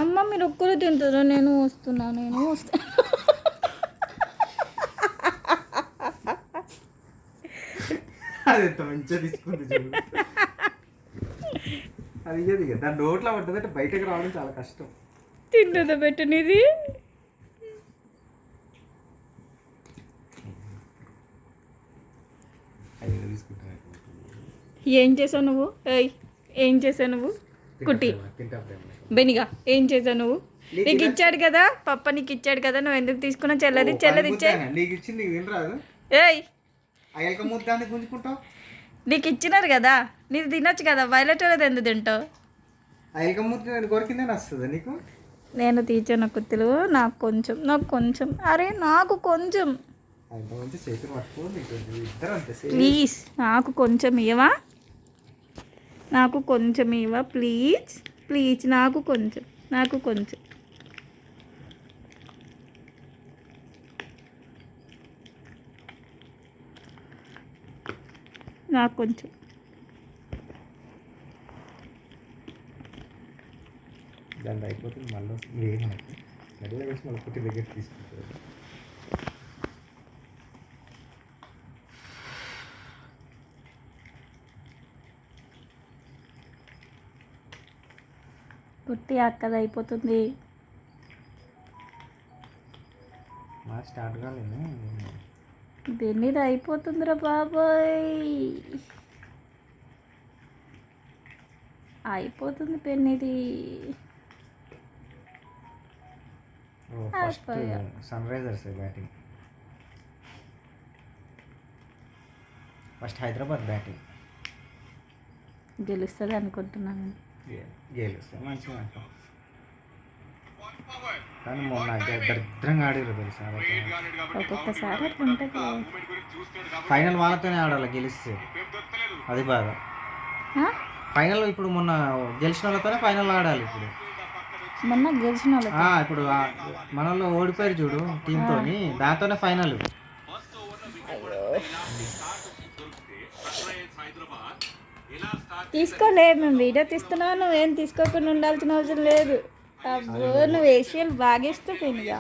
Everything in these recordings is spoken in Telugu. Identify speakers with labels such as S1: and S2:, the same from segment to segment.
S1: అమ్మ మీరు ఒక్కరు తింటారా? నేను వస్తున్నా.
S2: అది ఎంత మంచిగా తీసుకుంది చూడు. అది ఇయ్యదు ఇక దాని నోట్లో పడ్డదంటే బయటకు రావడం చాలా కష్టం.
S1: తింటుందా పెట్టనిది? ఏం చేసావు నువ్వు? ఏం చేసావు నువ్వు? కుట్టి బెనిగా ఏం చేసావు నువ్వు? నీకు ఇచ్చాడు కదా పప్ప, నీకు ఇచ్చాడు కదా, నువ్వు ఎందుకు తీసుకున్నావు? చెల్లది ఇచ్చే
S2: నీకు ఇచ్చింది వినరాదు.
S1: ఏయ్
S2: అయ్యక ముద్దాన్ని గుంజుకుంటావు.
S1: నీకు ఇచ్చినారు కదా, నీది తినొచ్చు కదా, వైలెట్ అనేది ఎందుకు తింటావు?
S2: అయ్యక ముద్ద కొరికిందే వస్తుంది నీకు.
S1: నేను తీర్చాను కుత్తులు, నాకు కొంచెం అరే నాకు కొంచెం ప్లీజ్, నాకు కొంచెం ఇవ్వవా? ప్లీజ్ నాకు కొంచెం నాకు కొంచెం
S2: దాన్ని అయిపోతుంది. మళ్ళీ ఏమనకు నడిగా వేసి మళ్ళీ పుట్టి దగ్గర తీసుకుంటారు.
S1: పుట్టి అక్కది అయిపోతుంది.
S2: మా స్టార్ట్ కాలేదు.
S1: దీనిది అయిపోతుందిరా బాబాయ్, అయిపోతుంది పెన్నిది.
S2: First Sunrisers batting, first Hyderabad batting
S1: గెలుస్తుంది అనుకుంటున్నాను.
S2: గెలుస్తే మంచిగా అంటాం. కానీ మొన్న దరిద్రంగా ఆడారు తెలుసా.
S1: ఒక్కొక్కసారి అట్లా ఉంటుంది.
S2: ఫైనల్ వాళ్ళతోనే ఆడాలి గెలిస్తే, అది బాగా. ఫైనల్ ఇప్పుడు మొన్న గెలిచిన వాళ్ళతోనే ఫైనల్ ఆడాలి. ఇప్పుడు
S1: మొన్న గెలిచిన
S2: ఇప్పుడు మన వాళ్ళు ఓడిపోయారు చూడు టీంతో, దాంతోనే ఫైనల్.
S1: తీసుకోలే, మేము వీడియో తీస్తున్నావు, నువ్వేం తీసుకోకుండా ఉండాల్సిన అవసరం లేదు. అబ్బో నువ్వు ఏషియల్ బాగేస్తూ పోయినగా.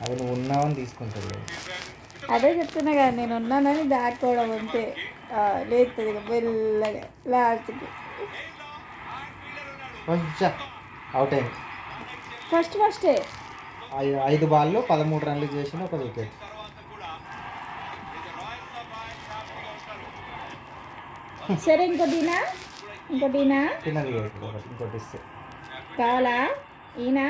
S2: అది నువ్వు ఉన్నావని తీసుకుంటావు.
S1: అదే చెప్తున్నా కదా, నేను ఉన్నానని దాక్కోవడం అంతే. లేస్తుంది మెల్లగా లాస్ట్కి.
S2: అవుట్ అయింది
S1: ఫస్టే
S2: 5 బాల్లో 13 రన్లు చేసిన ఒక వికెట్.
S1: సరే ఇంకోటినా
S2: తిన్నది ఇంకోటి ఇస్తే
S1: కావాలా? ఈయన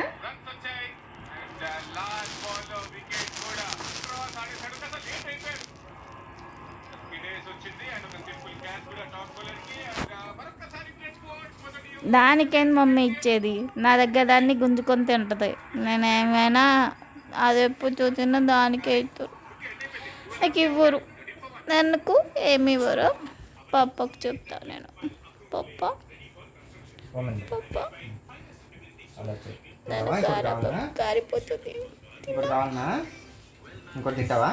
S1: దానికేం మమ్మీ ఇచ్చేది, నా దగ్గర దాన్ని గుంజుకొని తింటుంది. నేనేమైనా అది ఎప్పుడు చూసినా దానికే ఇస్తారు, నాకు ఇవ్వరు. నన్నుకు ఏమి ఇవ్వరు. పప్పకు చెప్తా నేను, పప్ప కారిపోతుంది.
S2: ఇంకోటి తింటావా?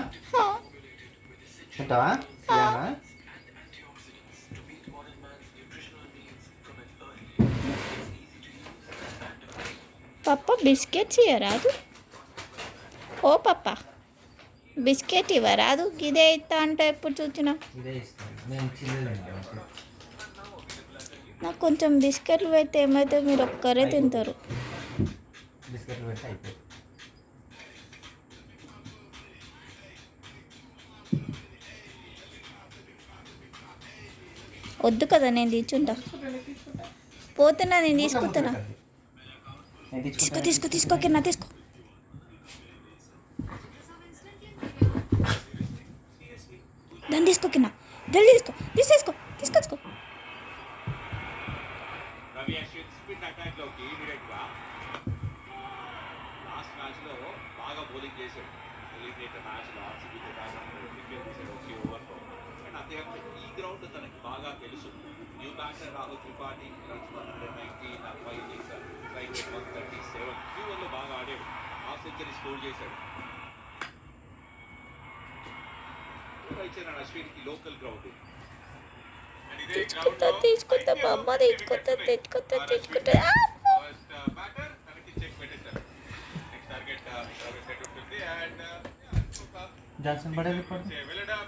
S1: పప్ప బిస్కెట్స్ ఇవ్వరాదు? ఓ పప్ప బిస్కెట్ ఇవ్వరాదు? ఇదే ఇస్తా అంటే ఎప్పుడు చూసినా. నాకు కొంచెం బిస్కెట్లు పెడితే ఏమైతే మీరు ఒక్కరే తింటారు. వద్దు కదా, నేను తీసుకుంటా. పోతున్నా, నేను తీసుకుంటున్నా. తీసుకో కింద తీసుకో. దాన్ని తీసుకో కింద, జల్దీ తీసుకో.
S3: ఈ గ్రౌండ్ తనకి బాగా తెలుసు. న్యూ బ్యాటర్ రాహుల్ త్రిపాఠి 190 చేశారు. 137 Q1లో బాగా ఆడాడు, హాఫ్ సెంచరీ స్కోర్ చేశాడు. ఇచ్చారు అశ్విన్కి లోకల్ గ్రౌండ్.
S1: తీసుకుంటా మా అమ్మ తెచ్చుకుంటా
S3: ఫస్ట్ బ్యాటర్ తనకి చెక్ పెట్టేశారు. నెక్స్ట్ టార్గెట్ ఉంటుంది అండ్
S2: జాన్సన్ పడేది ఇప్పుడు
S3: వెళ్ళడం